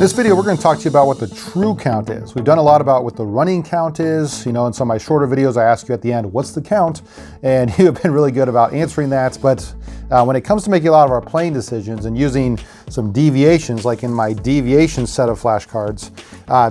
In this video, we're going to talk to you about what the true count is. We've done a lot about what the running count is. You know, in some of my shorter videos, I ask you at the end, what's the count? And you've been really good about answering that. But when it comes to making a lot of our playing decisions and using some deviations, like in my deviation set of flashcards,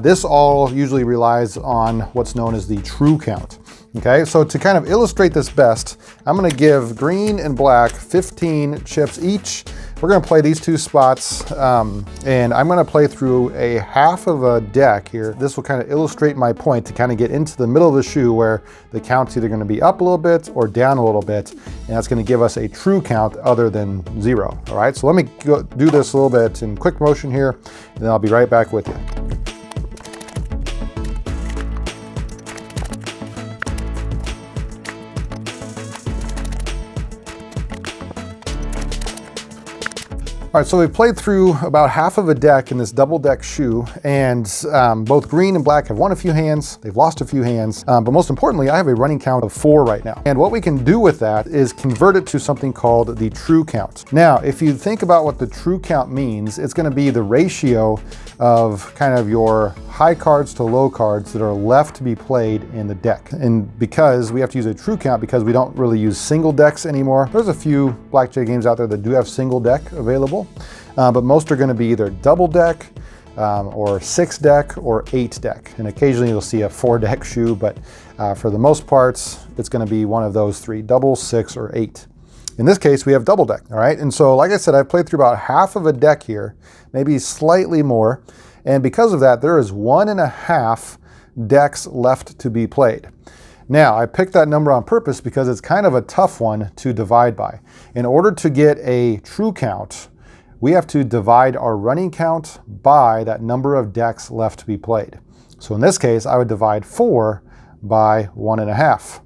this all usually relies on what's known as the true count. Okay, so to kind of illustrate this best, I'm going to give green and black 15 chips each. We're going to play these two spots, and I'm going to play through a half of a deck here. This will kind of illustrate my point to kind of get into the middle of the shoe where the count's either going to be up a little bit or down a little bit, and that's going to give us a true count other than 0. All right, so let me go do this a little bit in quick motion here, and then I'll be right back with you. All right, so we've played through about half of a deck in this double deck shoe, and both green and black have won a few hands, they've lost a few hands, but most importantly, I have a running count of 4 right now. And what we can do with that is convert it to something called the true count. Now, if you think about what the true count means, it's gonna be the ratio of kind of your high cards to low cards that are left to be played in the deck. And because we have to use a true count because we don't really use single decks anymore, there's a few blackjack games out there that do have single deck available. But most are going to be either double deck or 6 deck or 8 deck. And occasionally you'll see a 4 deck shoe, but for the most parts, it's going to be one of those 3, double, 6, or 8. In this case, we have double deck, all right? And so, like I said, I've played through about half of a deck here, maybe slightly more. And because of that, there is 1.5 decks left to be played. Now, I picked that number on purpose because it's kind of a tough one to divide by. In order to get a true count, we have to divide our running count by that number of decks left to be played. So in this case, I would divide 4 by 1.5.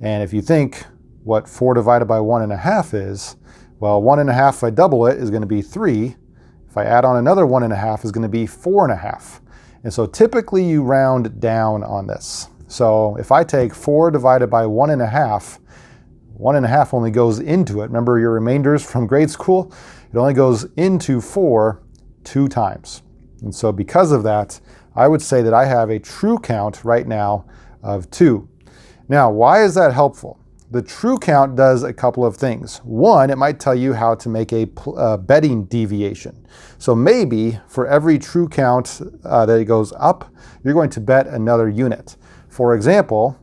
And if you think what 4 divided by 1.5 is, well, 1.5 if I double it is going to be 3. If I add on another 1.5 is going to be 4.5. And so typically you round down on this. So if I take 4 divided by 1.5, 1.5 only goes into it. Remember your remainders from grade school? It only goes into 4 2 times. And so because of that, I would say that I have a true count right now of 2. Now, why is that helpful? The true count does a couple of things. One, it might tell you how to make a betting deviation. So maybe for every true count that it goes up, you're going to bet another unit. For example,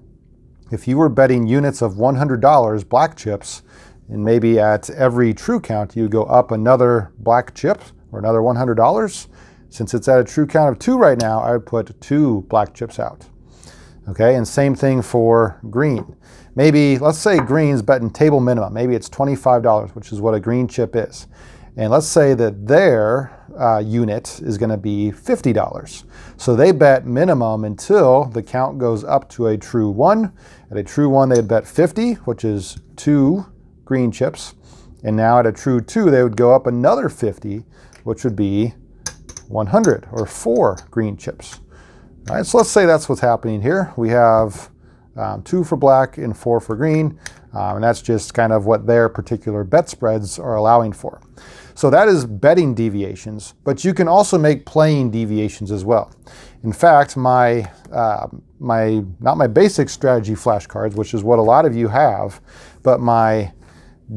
if you were betting units of $100 black chips, and maybe at every true count you go up another black chip or another $100, since it's at a true count of 2 right now, I would put 2 black chips out. Okay, and same thing for green. Maybe, let's say green's betting table minimum. Maybe it's $25, which is what a green chip is. And let's say that their unit is going to be $50. So they bet minimum until the count goes up to a true 1. At a true 1, they'd bet 50, which is 2 green chips. And now at a true 2, they would go up another 50, which would be 100, or 4 green chips. All right, so let's say that's what's happening here. We have 2 for black and 4 for green, and that's just kind of what their particular bet spreads are allowing for. So that is betting deviations, but you can also make playing deviations as well. In fact, not my basic strategy flashcards, which is what a lot of you have, but my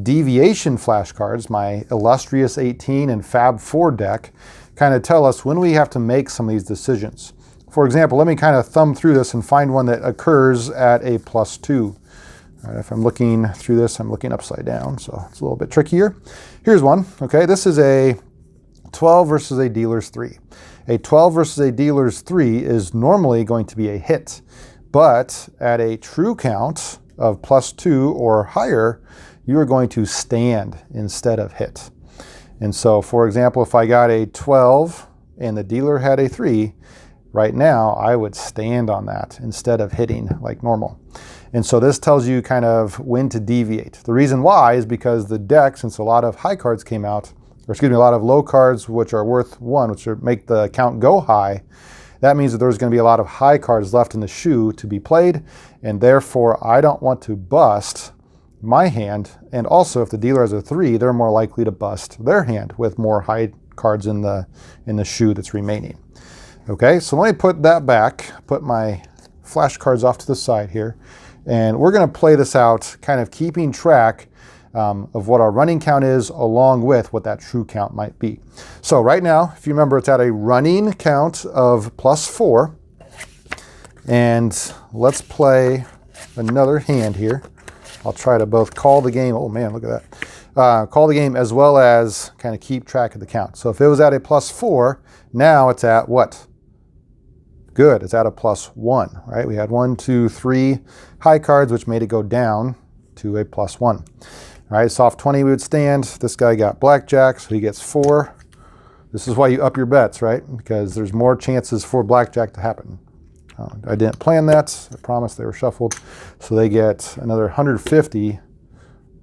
deviation flashcards, my Illustrious 18 and Fab 4 deck, kind of tell us when we have to make some of these decisions. For example, let me kind of thumb through this and find one that occurs at a +2. All right, if I'm looking through this, I'm looking upside down, so it's a little bit trickier. Here's one, okay? This is a 12 versus a dealer's 3. A 12 versus a dealer's 3 is normally going to be a hit, but at a true count of +2 or higher, you are going to stand instead of hit. And so, for example, if I got a 12 and the dealer had a 3, right now I would stand on that instead of hitting like normal. And so this tells you kind of when to deviate. The reason why is because the deck, since a lot of high cards came out, or excuse me, a lot of low cards which are worth 1, which make the count go high, that means that there's going to be a lot of high cards left in the shoe to be played, and therefore I don't want to bust my hand. And also if the dealer has a 3, they're more likely to bust their hand with more high cards in the shoe that's remaining. Okay, so let me put that back, put my flashcards off to the side here, and we're going to play this out, kind of keeping track of what our running count is along with what that true count might be. So right now, if you remember, it's at a running count of +4. And let's play another hand here. I'll try to both call the game. Oh man, look at that. Call the game as well as kind of keep track of the count. So if it was at a +4, now it's at what? Good, it's at a +1, right? We had 1, 2, 3 high cards, which made it go down to a +1. All right, soft 20 we would stand. This guy got blackjack, so he gets 4. This is why you up your bets, right? Because there's more chances for blackjack to happen. I didn't plan that. I promised they were shuffled. So they get another 150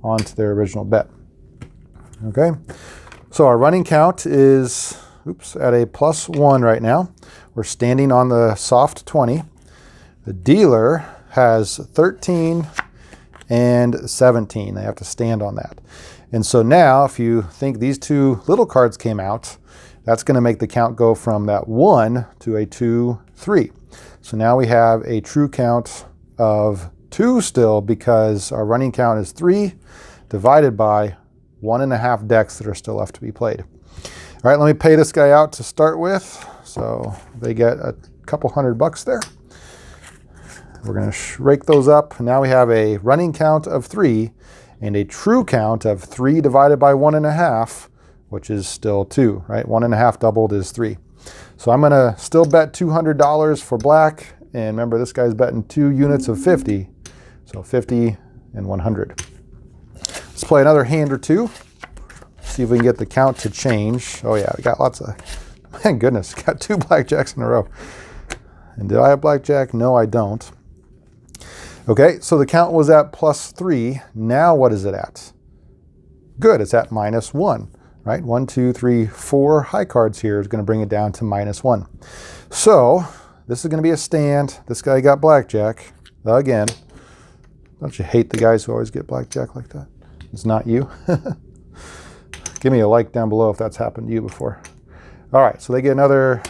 onto their original bet. Okay, so our running count is, at a +1 right now. We're standing on the soft 20. The dealer has 13 and 17. They have to stand on that. And so now, if you think these two little cards came out, that's going to make the count go from that 1 to a 2, 3. So now we have a true count of 2 still, because our running count is 3 divided by 1.5 decks that are still left to be played. All right, let me pay this guy out to start with. So they get a couple $100 there. We're going to rake those up. Now we have a running count of 3 and a true count of 3 divided by 1.5, which is still 2, right? 1.5 doubled is 3. So I'm going to still bet $200 for black. And remember, this guy's betting 2 units of 50. So 50 and 100. Let's play another hand or two. See if we can get the count to change. Oh yeah, we got lots of, man goodness, got 2 blackjacks in a row. And do I have blackjack? No, I don't. Okay, so the count was at +3. Now what is it at? Good, it's at -1, right? 1, 2, 3, 4 high cards here is going to bring it down to -1. So this is going to be a stand. This guy got blackjack again. Don't you hate the guys who always get blackjack like that? It's not you. Give me a like down below if that's happened to you before. All right, so they get another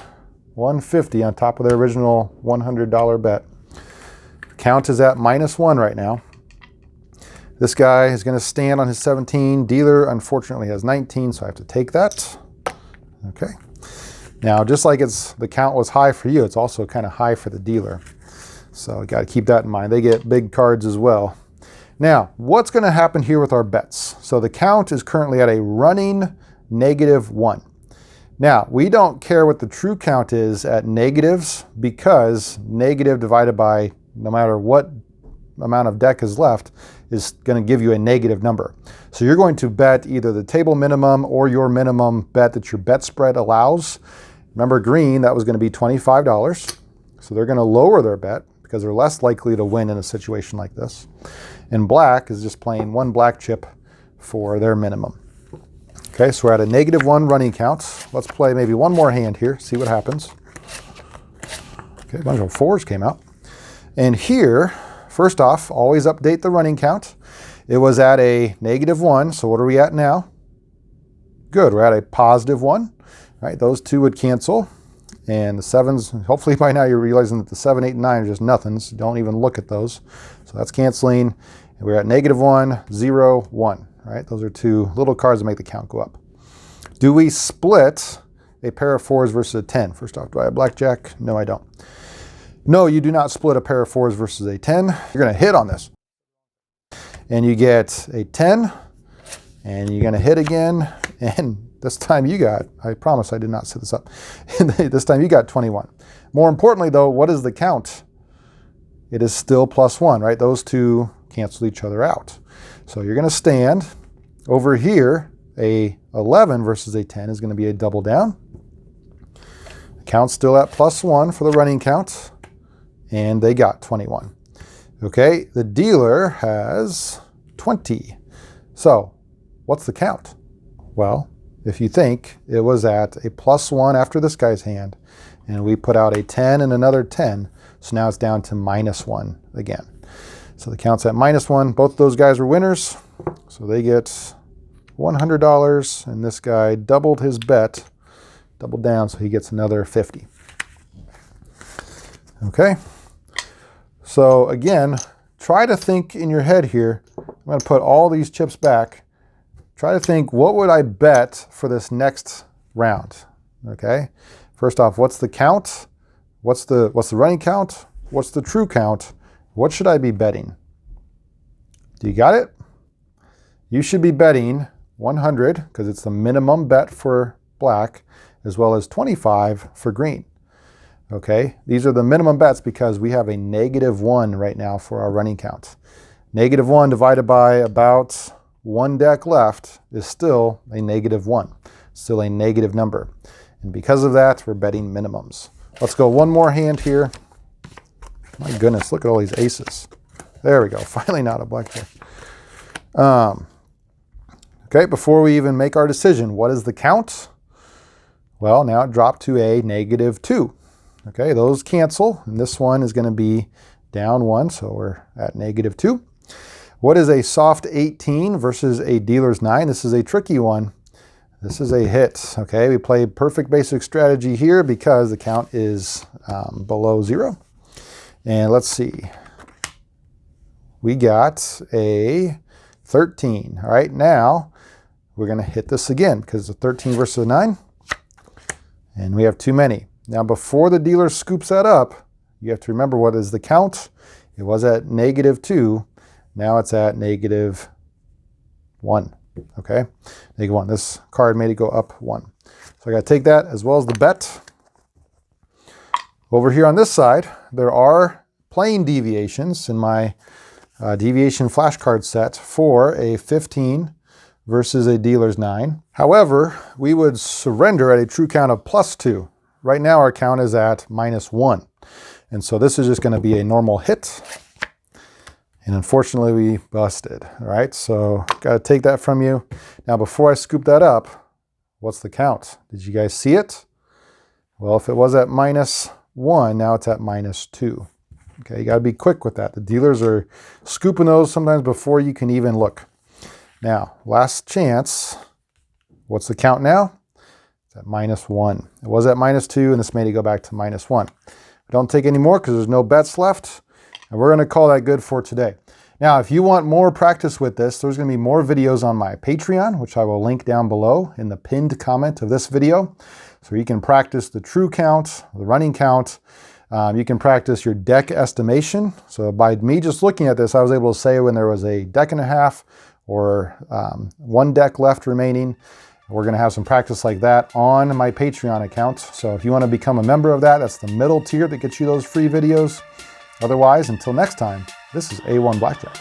150 on top of their original $100 bet. Count is at -1 right now. This guy is going to stand on his 17. Dealer, unfortunately, has 19, so I have to take that. Okay. Now, just like the count was high for you, it's also kind of high for the dealer. So you got to keep that in mind. They get big cards as well. Now, what's going to happen here with our bets? So the count is currently at a running -1. Now, we don't care what the true count is at negatives, because negative divided by no matter what amount of deck is left is going to give you a negative number. So you're going to bet either the table minimum or your minimum bet that your bet spread allows. Remember, green, that was going to be $25. So they're going to lower their bet because they're less likely to win in a situation like this. And black is just playing 1 black chip for their minimum. Okay, so we're at a -1 running count. Let's play maybe one more hand here, see what happens. Okay, a bunch of 4s came out. And here, first off, always update the running count. It was at a -1, so what are we at now? Good, we're at a +1. Right, those 2 would cancel. And the 7s, hopefully by now you're realizing that the 7, 8, and 9 are just nothings. Don't even look at those. So that's canceling. And we're at -1, 0, 1. Right, those are 2 little cards that make the count go up. Do we split a pair of 4s versus a 10? First off, do I have blackjack? No, I don't. No, you do not split a pair of 4s versus a 10. You're going to hit on this. And you get a 10, and you're going to hit again, and this time you got, I promise I did not set this up, this time you got 21. More importantly though, what is the count? It is still +1, right? Those 2 cancel each other out. So you're going to stand. Over here, a 11 versus a 10 is going to be a double down. The count's still at +1 for the running count. And they got 21. Okay, the dealer has 20. So what's the count? Well, if you think it was at a +1 after this guy's hand, and we put out a 10 and another 10, so now it's down to -1 again. So the count's at -1. Both of those guys were winners, so they get $100, and this guy doubled his bet double down so he gets another 50. Okay, so again, try to think in your head here. I'm going to put all these chips back. Try to think, what would I bet for this next round? Okay, first off, what's the count? What's the running count? What's the true count? What should I be betting? Do you got it? You should be betting 100, because it's the minimum bet for black, as well as 25 for green. Okay, these are the minimum bets because we have a -1 right now for our running count. -1 divided by about 1 deck left is still a -1, still a negative number. And because of that, we're betting minimums. Let's go one more hand here. My goodness, look at all these aces. There we go, finally not a blackjack. Okay, before we even make our decision, what is the count? Well, now it dropped to a -2. Okay, those cancel, and this one is going to be down 1, so we're at -2. What is a soft 18 versus a dealer's 9? This is a tricky one. This is a hit. Okay, we play perfect basic strategy here because the count is below 0. And let's see. We got a 13. All right, now we're going to hit this again because it's a 13 versus a 9. And we have too many. Now, before the dealer scoops that up, you have to remember what is the count. It was at -2. Now it's at -1. Okay, -1. This card made it go up 1. So I got to take that as well as the bet. Over here on this side, there are plain deviations in my deviation flashcard set for a 15 versus a dealer's 9. However, we would surrender at a true count of +2. Right now our count is at -1. And so this is just going to be a normal hit. And unfortunately we busted. All right, so got to take that from you. Now before I scoop that up, what's the count? Did you guys see it? Well, if it was at -1, now it's at -2. Okay, you got to be quick with that. The dealers are scooping those sometimes before you can even look. Now, last chance. What's the count now? It's at -1. It was at -2, and this made it go back to -1. Don't take any more because there's no bets left. And we're going to call that good for today. Now, if you want more practice with this, there's going to be more videos on my Patreon, which I will link down below in the pinned comment of this video. So you can practice the true count, the running count. You can practice your deck estimation. So by me just looking at this, I was able to say when there was a deck and a half or 1 deck left remaining. We're going to have some practice like that on my Patreon account. So if you want to become a member of that, that's the middle tier that gets you those free videos. Otherwise, until next time, this is A1 Blackjack.